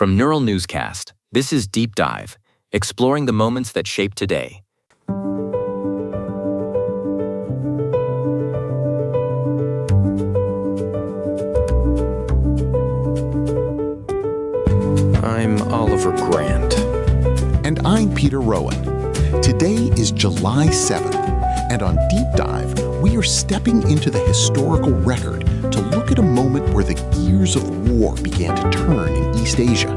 From Neural Newscast, this is Deep Dive, exploring the moments that shape today. I'm Oliver Grant. And I'm Peter Rowan. Today is July 7th, and on Deep Dive, we are stepping into the historical record to look at a moment where the gears of war began to turn in East Asia,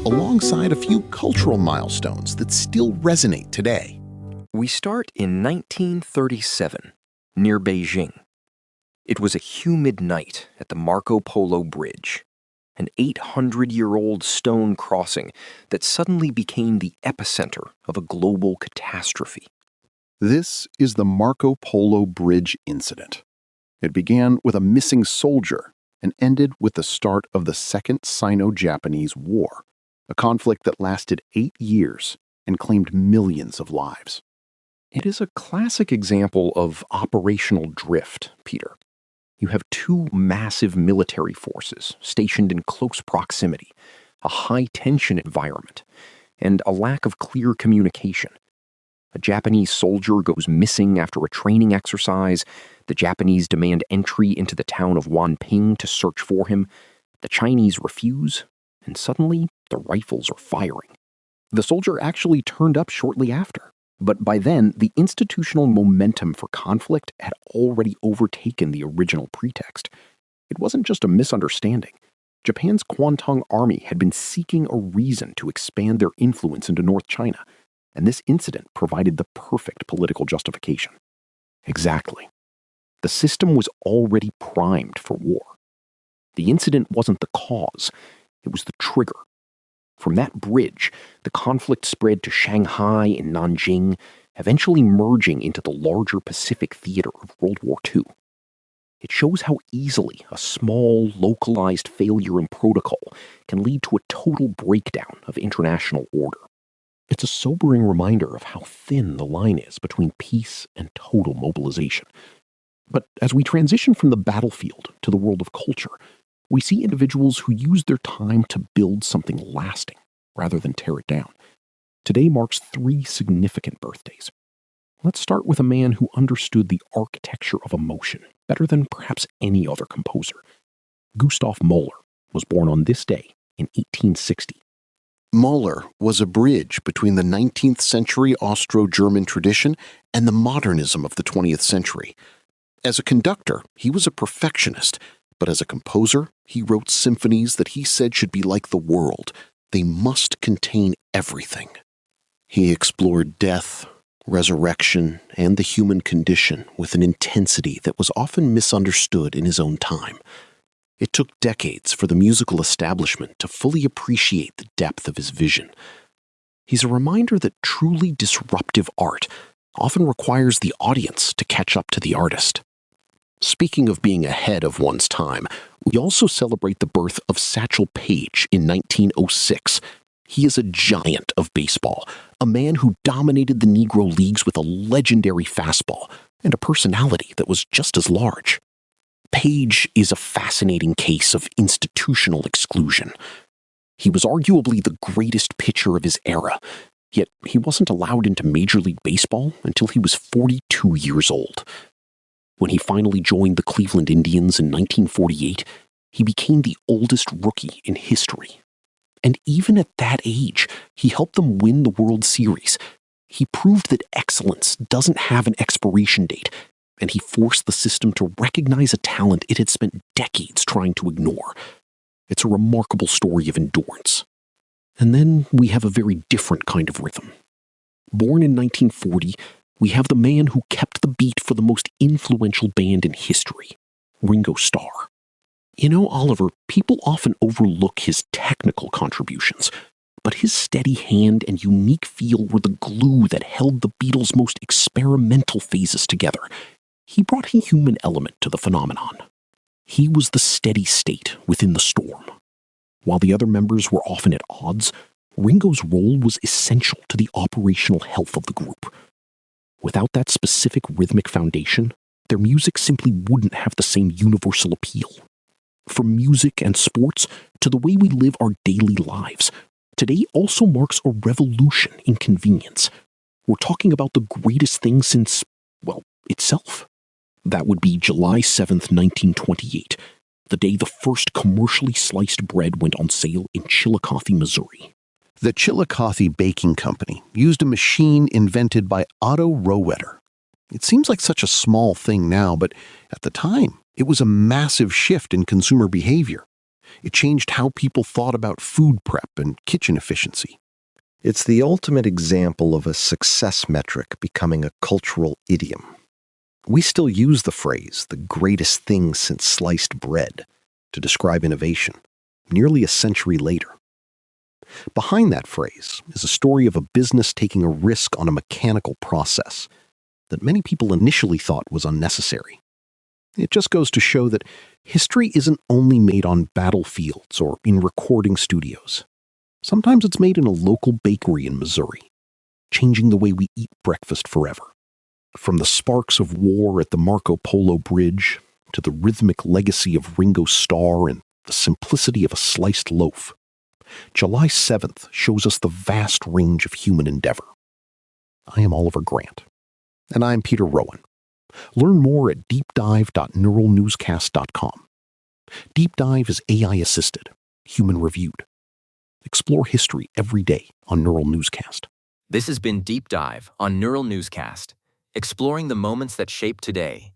alongside a few cultural milestones that still resonate today. We start in 1937, near Beijing. It was a humid night at the Marco Polo Bridge, an 800-year-old stone crossing that suddenly became the epicenter of a global catastrophe. This is the Marco Polo Bridge incident. It began with a missing soldier and ended with the start of the Second Sino-Japanese War, a conflict that lasted 8 years and claimed millions of lives. It is a classic example of operational drift, Peter. You have two massive military forces stationed in close proximity, a high-tension environment, and a lack of clear communication. A Japanese soldier goes missing after a training exercise. The Japanese demand entry into the town of Wanping to search for him. The Chinese refuse, and suddenly the rifles are firing. The soldier actually turned up shortly after, but by then the institutional momentum for conflict had already overtaken the original pretext. It wasn't just a misunderstanding. Japan's Kwantung Army had been seeking a reason to expand their influence into North China, and this incident provided the perfect political justification. Exactly. The system was already primed for war. The incident wasn't the cause, it was the trigger. From that bridge, the conflict spread to Shanghai and Nanjing, eventually merging into the larger Pacific theater of World War II. It shows how easily a small, localized failure in protocol can lead to a total breakdown of international order. It's a sobering reminder of how thin the line is between peace and total mobilization. But as we transition from the battlefield to the world of culture, we see individuals who use their time to build something lasting rather than tear it down. Today marks 3 significant birthdays. Let's start with a man who understood the architecture of emotion better than perhaps any other composer. Gustav Mahler was born on this day in 1860. Mahler was a bridge between the 19th century Austro-German tradition and the modernism of the 20th century. As a conductor, he was a perfectionist, but as a composer, he wrote symphonies that he said should be like the world. They must contain everything. He explored death, resurrection, and the human condition with an intensity that was often misunderstood in his own time. It took decades for the musical establishment to fully appreciate the depth of his vision. He's a reminder that truly disruptive art often requires the audience to catch up to the artist. Speaking of being ahead of one's time, we also celebrate the birth of Satchel Paige in 1906. He is a giant of baseball, a man who dominated the Negro Leagues with a legendary fastball and a personality that was just as large. Paige is a fascinating case of institutional exclusion. He was arguably the greatest pitcher of his era, yet he wasn't allowed into Major League Baseball until he was 42 years old. When he finally joined the Cleveland Indians in 1948, he became the oldest rookie in history. And even at that age, he helped them win the World Series. He proved that excellence doesn't have an expiration date, and he forced the system to recognize a talent it had spent decades trying to ignore. It's a remarkable story of endurance. And then we have a very different kind of rhythm. Born in 1940, we have the man who kept the beat for the most influential band in history, Ringo Starr. You know, Oliver, people often overlook his technical contributions, but his steady hand and unique feel were the glue that held the Beatles' most experimental phases together. He brought a human element to the phenomenon. He was the steady state within the storm. While the other members were often at odds, Ringo's role was essential to the operational health of the group. Without that specific rhythmic foundation, their music simply wouldn't have the same universal appeal. From music and sports to the way we live our daily lives, today also marks a revolution in convenience. We're talking about the greatest thing since, well, itself. That would be July 7th, 1928, the day the first commercially sliced bread went on sale in Chillicothe, Missouri. The Chillicothe Baking Company used a machine invented by Otto Rohwedder. It seems like such a small thing now, but at the time, it was a massive shift in consumer behavior. It changed how people thought about food prep and kitchen efficiency. It's the ultimate example of a success metric becoming a cultural idiom. We still use the phrase, the greatest thing since sliced bread, to describe innovation, nearly a century later. Behind that phrase is a story of a business taking a risk on a mechanical process that many people initially thought was unnecessary. It just goes to show that history isn't only made on battlefields or in recording studios. Sometimes it's made in a local bakery in Missouri, changing the way we eat breakfast forever. From the sparks of war at the Marco Polo Bridge to the rhythmic legacy of Ringo Starr and the simplicity of a sliced loaf, July 7th shows us the vast range of human endeavor. I am Oliver Grant. And I'm Peter Rowan. Learn more at deepdive.neuralnewscast.com. Deep Dive is AI-assisted, human-reviewed. Explore history every day on Neural Newscast. This has been Deep Dive on Neural Newscast, exploring the moments that shape today.